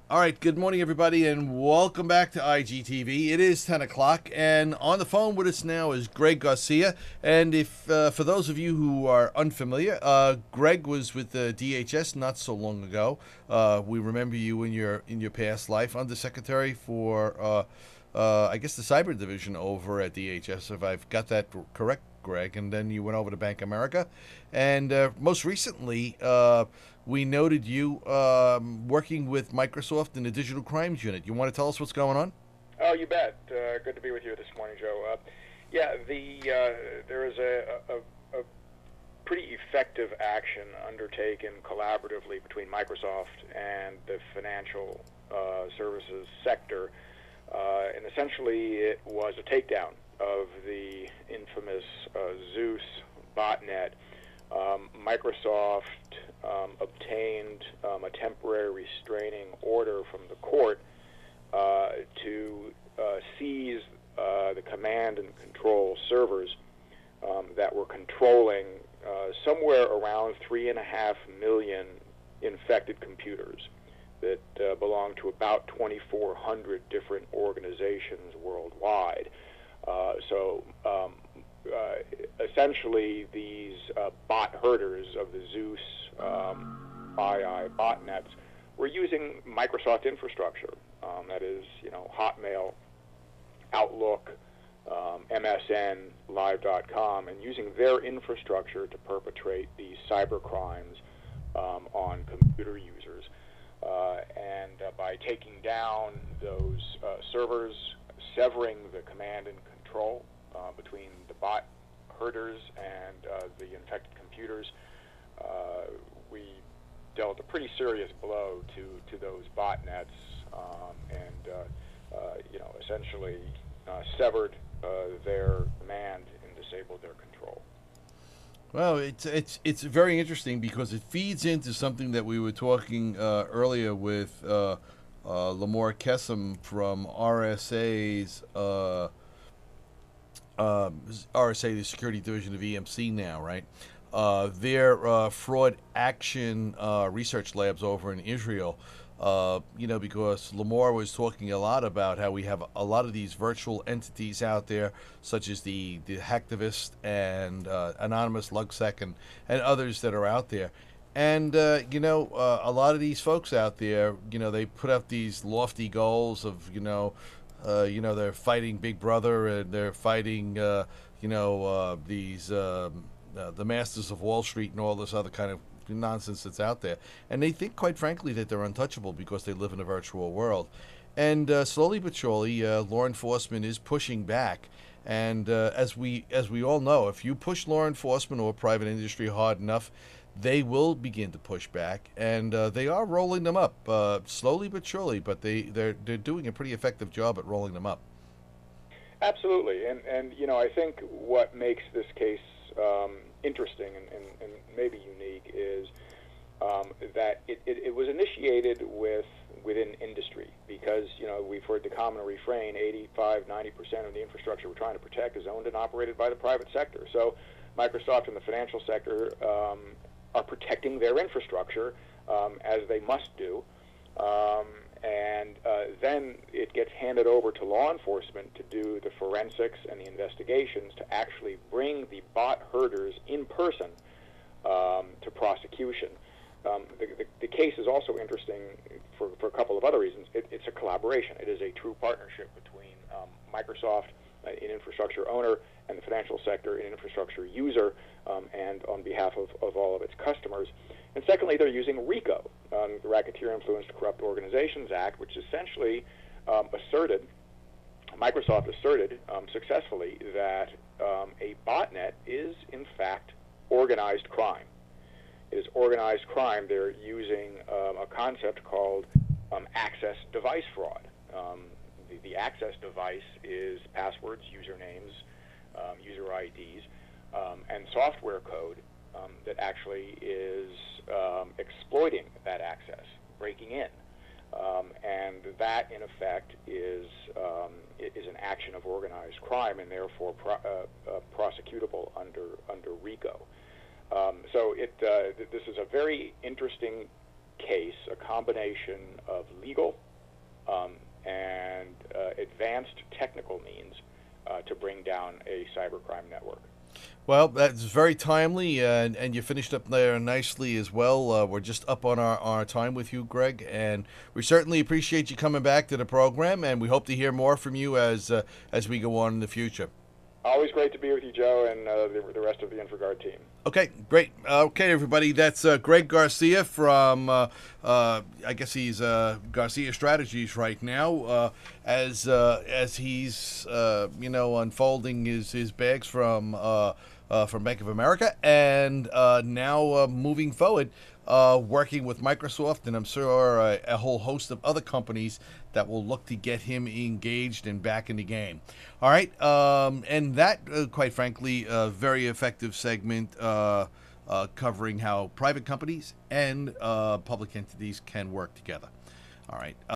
All right, good morning, everybody, and welcome back to IGTV. It is 10 o'clock, and on the phone with us now is Greg Garcia. And if for those of you who are unfamiliar, Greg was with the DHS not so long ago. We remember you in your past life, Undersecretary for, I guess, the Cyber Division over at DHS, if I've got that correct, Greg. And then you went over to Bank America, and most recently, we noted you working with Microsoft in the Digital Crimes Unit. You want to tell us what's going on? Oh, you bet. Good to be with you this morning, Joe. There is a pretty effective action undertaken collaboratively between Microsoft and the financial services sector, and essentially it was a takedown of the infamous Zeus botnet. Microsoft obtained a temporary restraining order from the court to seize the command and control servers that were controlling somewhere around 3.5 million infected computers that belong to about 2,400 different organizations worldwide. Essentially, these bot herders of the Zeus II botnets were using Microsoft infrastructure. That is, Hotmail, Outlook, MSN, Live.com, and using their infrastructure to perpetrate these cyber crimes on computer users. By taking down those servers, severing the command and control between the bot herders and the infected computers, we dealt a pretty serious blow to those botnets, essentially severed their command and disabled their control. Well, it's very interesting because it feeds into something that we were talking earlier with Lamar Kessam from RSA's RSA, the Security Division of EMC now, right? Their fraud action research labs over in Israel. Because Lamar was talking a lot about how we have a lot of these virtual entities out there, such as the Hacktivist and Anonymous Lugsec and others that are out there. And, a lot of these folks out there, they put up these lofty goals of, they're fighting Big Brother and they're fighting, the masters of Wall Street and all this other kind of nonsense that's out there. And they think, quite frankly, that they're untouchable because they live in a virtual world. And slowly but surely, law enforcement is pushing back. And as we all know, if you push law enforcement or private industry hard enough, they will begin to push back, and they are rolling them up slowly but surely. But they're doing a pretty effective job at rolling them up. Absolutely, and I think what makes this case interesting and maybe unique is that it was initiated within industry because we've heard the common refrain: 85-90% of the infrastructure we're trying to protect is owned and operated by the private sector. So Microsoft and the financial sector are protecting their infrastructure as they must do. Then it gets handed over to law enforcement to do the forensics and the investigations to actually bring the bot herders in person to prosecution. The case is also interesting for a couple of other reasons. It's a collaboration. It is a true partnership between Microsoft, an infrastructure owner, and the financial sector, an infrastructure user, and on behalf of all of its customers. And secondly, they're using RICO, the Racketeer Influenced Corrupt Organizations Act, which essentially Microsoft asserted successfully that a botnet is, in fact, organized crime. It is organized crime. They're using a concept called access device fraud. The access device is passwords, usernames, user IDs, and software code that actually is exploiting that access, breaking in. And that, in effect, is an action of organized crime and therefore prosecutable under RICO. This is a very interesting case, a combination of legal advanced technical means to bring down a cybercrime network. Well, that's very timely, and you finished up there nicely as well. We're just up on our time with you, Greg, and we certainly appreciate you coming back to the program, and we hope to hear more from you as we go on in the future. Always great to be with you, Joe, and the rest of the InfraGard team. Okay, great. Okay, everybody, that's Greg Garcia from, I guess he's Garcia Strategies right now, as he's unfolding his bags from Bank of America, and now moving forward, working with Microsoft, and I'm sure a whole host of other companies that will look to get him engaged and back in the game. All right, and that, quite frankly, a very effective segment covering how private companies and public entities can work together. All right.